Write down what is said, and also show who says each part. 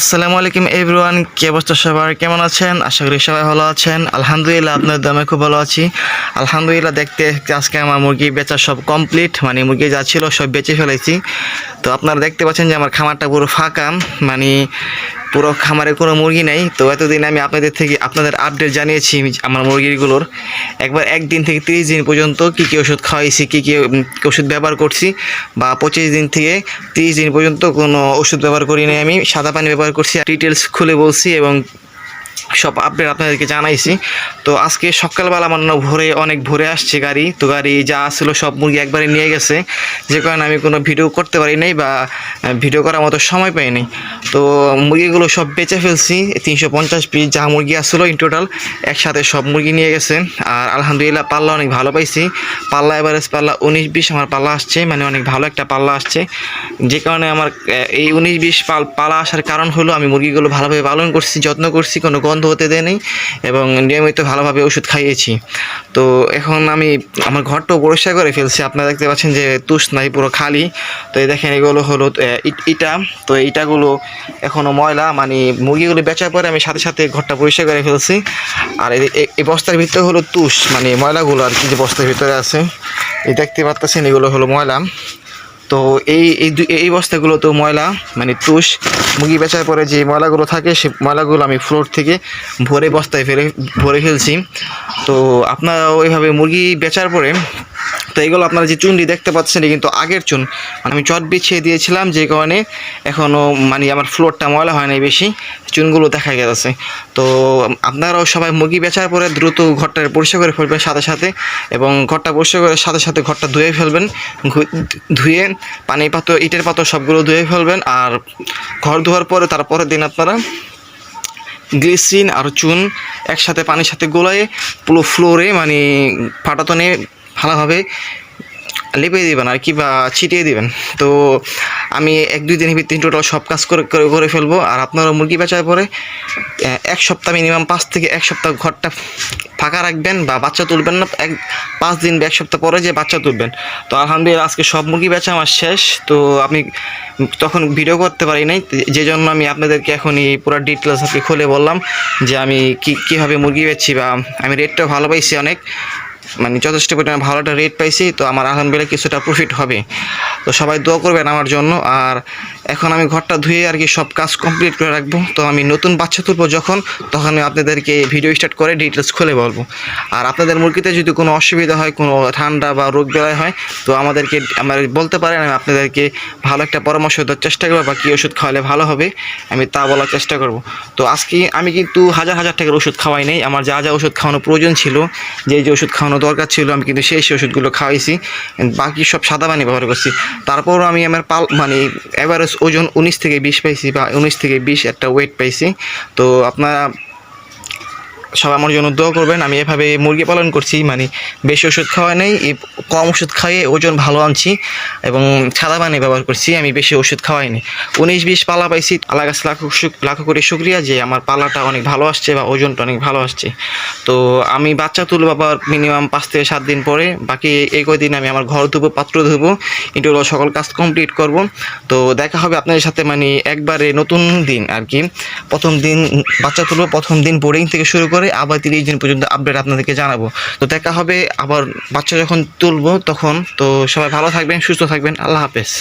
Speaker 1: আসসালামু আলাইকুম এভরিওয়ান, কি অবস্থা সবার, কেমন আছেন? আশা করি সবাই ভালো আছেন। আলহামদুলিল্লাহ, আপনার দামে খুব ভালো আছি। আলহামদুলিল্লাহ, দেখতে আজকে আমার মুরগি বেচা সব কমপ্লিট, মানে মুরগি যা ছিল সব বেচে ফেলেছি। তো আপনারা দেখতে পাচ্ছেন যে আমার খামারটা পুরো ফাঁকা, মানে পুরো খামারে কোনো মুরগি নেই। তো এতদিন আমি আপনাদের আপডেট জানিয়েছি আমার মুরগিগুলোর, একদিন থেকে 30 দিন পর্যন্ত কী কী ওষুধ খাওয়াইছি, কী কী ওষুধ ব্যবহার করছি, বা 25 দিন থেকে 30 দিন পর্যন্ত কোনো ওষুধ ব্যবহার করিনি। আমি সাদা পানি ব্যবহার করছি, ডিটেলস খুলে বলছি এবং সব আপডেট আপনাদেরকে জানাইছি। তো আজকে সকালবেলা আমার অনেক ভোরে আসছে গাড়ি, তো গাড়ি যা আসছিল সব মুরগি একবারে নিয়ে গেছে, যে কারণে আমি কোনো ভিডিও করতে পারি নাই বা ভিডিও করার মতো সময় পাইনি। তো মুরগিগুলো সব বেচে ফেলছি, 350 পিস যা মুরগি আসছিলো ইন টোটাল একসাথে সব মুরগি নিয়ে গেছে। আর আলহামদুলিল্লাহ পাল্লা অনেক ভালো পাইছি, পাল্লা এভারেজ পাল্লা 19-20 আমার পাল্লা আসছে, মানে অনেক ভালো একটা পাল্লা আসছে। যে কারণে আমার এই 19-20 পালা আসার কারণ হলো আমি মুরগিগুলো ভালোভাবে পালন করছি, যত্ন করছি, কোনো গন্ধ হতে দেয় নেই এবং নিয়মিত ভালোভাবে ওষুধ খাইয়েছি। তো এখন আমি আমার ঘরটাও পরিষ্কার করে ফেলছি, আপনারা দেখতে পাচ্ছেন যে তুষ নাই, পুরো খালি। তো এই দেখেন এগুলো হলো ইটা, তো ইটাগুলো এখনও ময়লা, মানে মুরগিগুলো বেচার পরে আমি সাথে সাথে ঘরটা পরিষ্কার করে ফেলছি। আর এই বস্তার ভিতরে হলো তুষ, মানে ময়লাগুলো আর কি যে বস্তার ভিতরে আছে, এই দেখতে পাচ্ছেন এগুলো হলো ময়লা। তো এই বস্তাগুলো তো ময়লা, মানে তুষ, মুরগি বেচার পরে যে ময়লাগুলো থাকে সে ময়লাগুলো আমি ফ্লোর থেকে বস্তায় ভরে ফেলছি। তো আপনারা ওইভাবে মুরগি বেচার পরে, তো এগুলো আপনারা যে চুনটি দেখতে পাচ্ছেন কিন্তু আগের চুন, মানে আমি চট বিছিয়ে দিয়েছিলাম, যে কারণে এখনও মানে আমার ফ্লোরটা ময়লা হয় নাই, বেশি চুনগুলো দেখা গেছে। তো আপনারাও সবাই মুরগি বেচার পরে দ্রুত ঘরটা পরিষ্কার করে ফেলবেন সাথে সাথে, এবং ঘরটা পরিষ্কার করে সাথে সাথে ঘরটা ধুয়ে ফেলবেন, ধুয়ে পানি পাত্র, ইটের পাত্র সবগুলো ধুয়ে ফেলবেন। আর ঘর ধোয়ার পরে তারপরের দিন আপনারা গ্লিসিন আর চুন একসাথে পানির সাথে গোলায় পুরো ফ্লোরে, মানে পাটাতনে ভালোভাবে লেপে দেবেন আর কি, বা ছিটিয়ে দেবেন। তো আমি 1-2 দিনের ভিতরে টোটাল সব কাজ করে ফেলবো। আর আপনারা মুরগি বেচার পরে 1 সপ্তাহ, মিনিমাম 5 থেকে 1 সপ্তাহ ঘরটা ফাঁকা রাখবেন, বা বাচ্চা তুলবেন না, 5 দিন বা 1 সপ্তাহ পরে যে বাচ্চা তুলবেন। তো আলহামদুলিল্লাহ আজকে সব মুরগি বেচা আমার শেষ। তো আমি তখন ভিডিও করতে পারি নাই, যে জন্য আমি আপনাদেরকে এখন এই পুরো ডিটেলস আপনি খুলে বললাম যে আমি কীভাবে মুরগি বেচছি, বা আমি রেটটাও ভালো পাইছি অনেক, মানে যথেষ্ট পরিমাণে ভালো একটা রেট পাইছি। তো আমার আলহামদুলিল্লাহ কিছুটা প্রফিট হবে। তো সবাই দোয়া করবেন আমার জন্য। আর এখন আমি ঘরটা ধুয়ে আর কি সব কাজ কমপ্লিট করে রাখবো। তো আমি নতুন বাচ্চা তুলবো তখন আমি আপনাদেরকে ভিডিও স্টার্ট করে ডিটেলস খুলে বলবো। আর আপনাদের মুরগিতে যদি কোনো অসুবিধা হয়, কোনো ঠান্ডা বা রোগ বেলায় হয়, তো আমার বলতে পারেন, আমি আপনাদেরকে ভালো একটা পরামর্শ দেওয়ার চেষ্টা করবো, বা কী ওষুধ খাওয়ালে ভালো হবে আমি তা বলার চেষ্টা করব। তো আজকে আমি কিন্তু হাজার টাকার ওষুধ খাওয়াই নেই, আমার যা ওষুধ খাওয়ানো প্রয়োজন ছিল, যে ওষুধ খাওয়ানো দরকার ছিল, আমি কিন্তু সেই ওষুধগুলো খাওয়াইছি, বাকি সব সাদা পানি ব্যবহার করছি। তারপরও আমি আমার মানে এভারেজ ওজন 19 থেকে 20 পাইছি, বা 19 থেকে 20 একটা ওয়েট পাইছি। তো আপনারা সবাই আমার জন্য দোয়া করবেন। আমি এভাবে মুরগি পালন করছি, মানে বেশি ওষুধ খাওয়া নেই, কম ওষুধ খাইয়ে ওজন ভালো আনছি, এবং সাদা পানি ব্যবহার করছি, আমি বেশি ওষুধ খাওয়াইনি। 19-20 পালা পাইছি, আল্লাহ কাছে লাখ করে শুকরিয়া যে আমার পালাটা অনেক ভালো আসছে, বা ওজনটা অনেক ভালো আসছে। তো আমি বাচ্চা তুলব আবার মিনিমাম 5 থেকে 7 দিন পরে, বাকি এই কয়দিন আমি আমার ঘর ধুবো, পাত্র ধুবো, এগুলো সকল কাজ কমপ্লিট করব। তো দেখা হবে আপনাদের সাথে, মানে একবারে নতুন দিন আর কি, প্রথম দিন বাচ্চা তুলব, প্রথম দিন বোর্ডিং থেকে শুরু করে আবার 30 দিন পর্যন্ত আপডেট আপনাদেরকে জানাবো। তো দেখা হবে আবার বাচ্চা যখন তুলবো তখন। তো সবাই ভালো থাকবেন, সুস্থ থাকবেন, আল্লাহ হাফেজ।